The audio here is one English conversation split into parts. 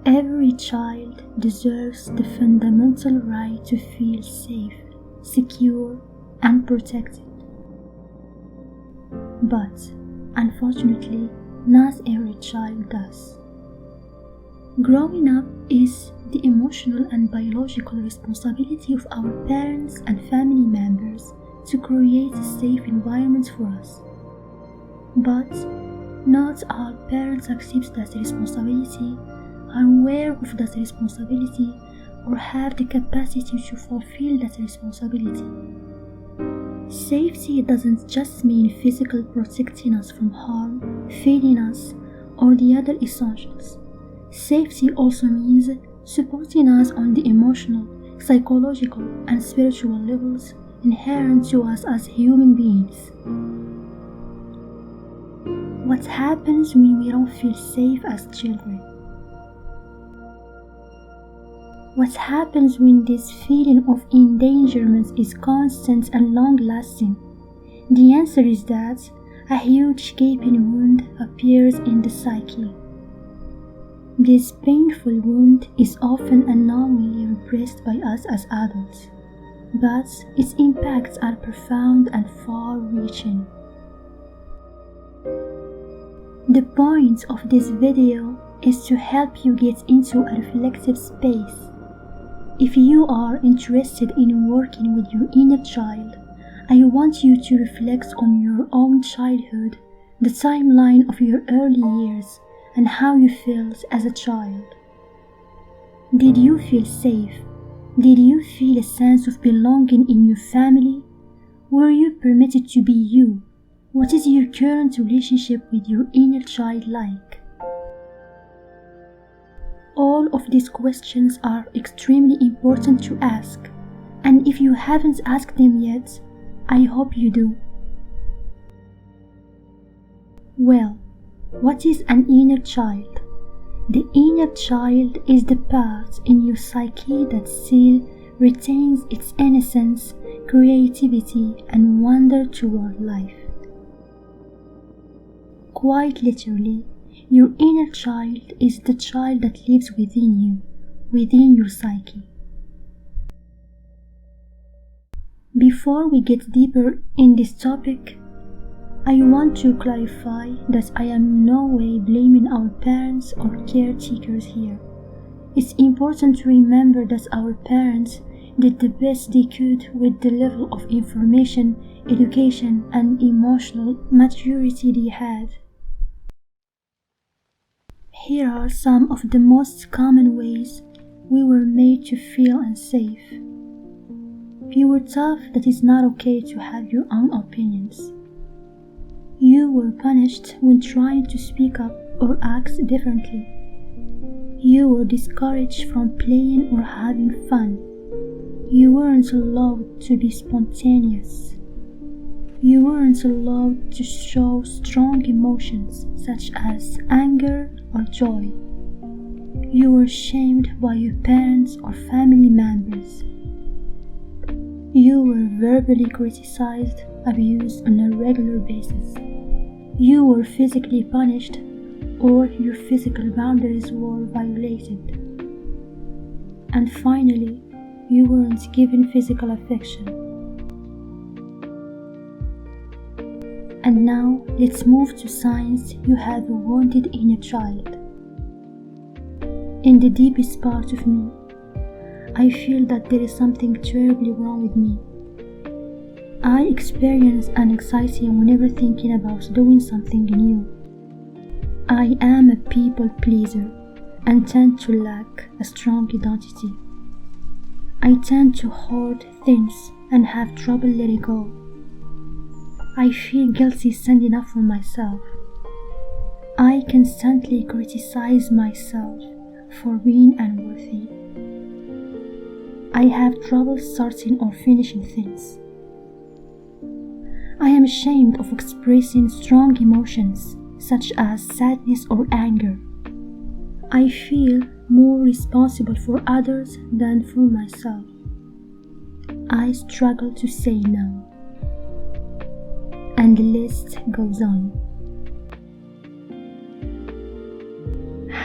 Every child deserves the fundamental right to feel safe, secure, and protected. But, unfortunately, not every child does. Growing up is the emotional and biological responsibility of our parents and family members to create a safe environment for us. But not all parents accept that responsibility, are aware of that responsibility, or have the capacity to fulfill that responsibility. Safety doesn't just mean physical protecting us from harm, feeding us, or the other essentials. Safety also means supporting us on the emotional, psychological, and spiritual levels inherent to us as human beings. What happens when we don't feel safe as children? What happens when this feeling of endangerment is constant and long-lasting? The answer is that a huge gaping wound appears in the psyche. This painful wound is often unknowingly repressed by us as adults, but its impacts are profound and far-reaching. The point of this video is to help you get into a reflective space. If you are interested in working with your inner child, I want you to reflect on your own childhood, the timeline of your early years, and how you felt as a child. Did you feel safe? Did you feel a sense of belonging in your family? Were you permitted to be you? What is your current relationship with your inner child like? All of these questions are extremely important to ask, and if you haven't asked them yet, I hope you do. Well, what is an inner child? The inner child is the part in your psyche that still retains its innocence, creativity, and wonder toward life. Quite literally, your inner child is the child that lives within you, within your psyche. Before we get deeper in this topic, I want to clarify that I am in no way blaming our parents or caretakers here. It's important to remember that our parents did the best they could with the level of information, education, and emotional maturity they had. Here are some of the most common ways we were made to feel unsafe. You were taught that it's not okay to have your own opinions. You were punished when trying to speak up or act differently. You were discouraged from playing or having fun. You weren't allowed to be spontaneous. You weren't allowed to show strong emotions such as anger or joy. You were shamed by your parents or family members. You were verbally criticized, abused on a regular basis. You were physically punished, or your physical boundaries were violated. And finally, you weren't given physical affection. And now, let's move to signs you have a wounded inner child. In the deepest part of me, I feel that there is something terribly wrong with me. I experience an anxiety whenever thinking about doing something new. I am a people pleaser and tend to lack a strong identity. I tend to hoard things and have trouble letting go. I feel guilty standing up for myself. I constantly criticize myself for being unworthy. I have trouble starting or finishing things. I am ashamed of expressing strong emotions such as sadness or anger. I feel more responsible for others than for myself. I struggle to say no. And the list goes on.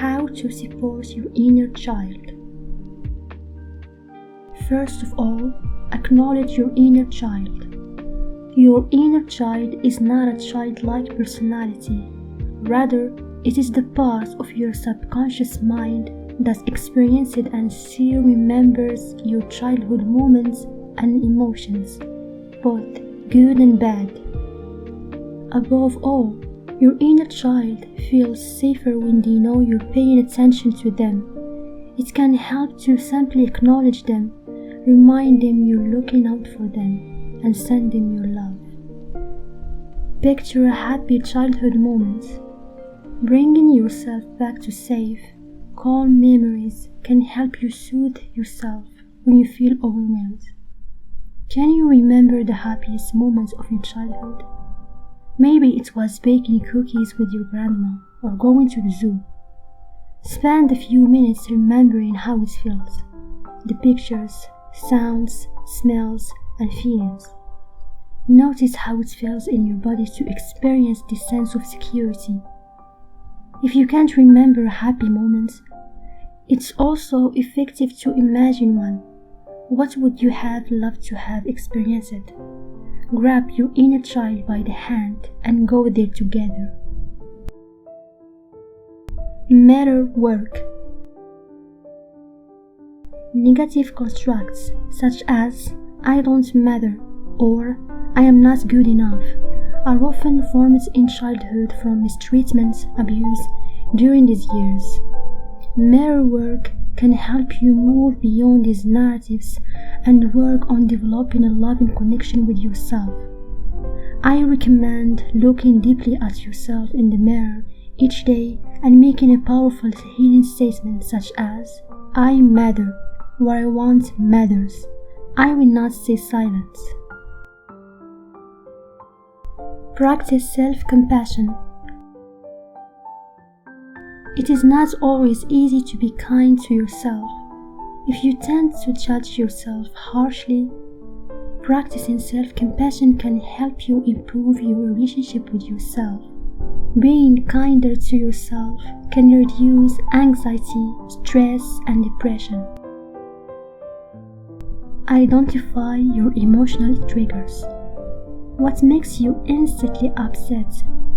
how to support your inner child. First of all, acknowledge your inner child. Your inner child is not a childlike personality. Rather, it is the part of your subconscious mind that experiences and still remembers your childhood moments and emotions, both good and bad. Above all, your inner child feels safer when they know you're paying attention to them. It can help to simply acknowledge them, remind them you're looking out for them, and send them your love. Picture a happy childhood moment. Bringing yourself back to safe, calm memories can help you soothe yourself when you feel overwhelmed. Can you remember the happiest moments of your childhood? Maybe it was baking cookies with your grandma or going to the zoo. Spend a few minutes remembering how it feels, the pictures, sounds, smells, and feelings. Notice how it feels in your body to experience this sense of security. If you can't remember a happy moment, it's also effective to imagine one. What would you have loved to have experienced? Grab your inner child by the hand and go there together. Mirror work. Negative constructs such as I don't matter or I am not good enough are often formed in childhood from mistreatment, abuse during these years. Mirror work can help you move beyond these narratives and work on developing a loving connection with yourself. I recommend looking deeply at yourself in the mirror each day and making a powerful healing statement such as I matter, what I want matters. I will not stay silent. Practice self-compassion. It is not always easy to be kind to yourself. If you tend to judge yourself harshly, practicing self-compassion can help you improve your relationship with yourself. Being kinder to yourself can reduce anxiety, stress, and depression. Identify your emotional triggers. What makes you instantly upset,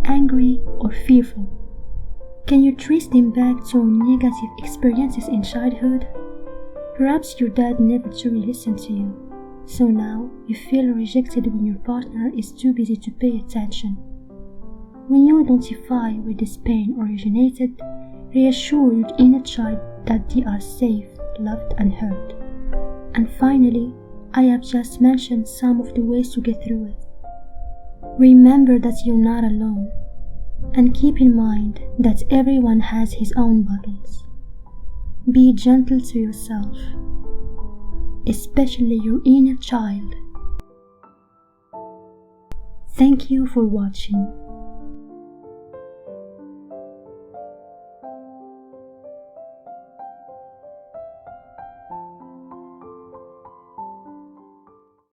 angry, or fearful? Can you trace them back to negative experiences in childhood? Perhaps your dad never truly listened to you, so now you feel rejected when your partner is too busy to pay attention. When you identify where this pain originated, reassure your inner child that they are safe, loved, and heard. And finally, I have just mentioned some of the ways to get through it. Remember that you're not alone, and keep in mind that everyone has his own battles. Be gentle to yourself, especially your inner child. Thank you for watching.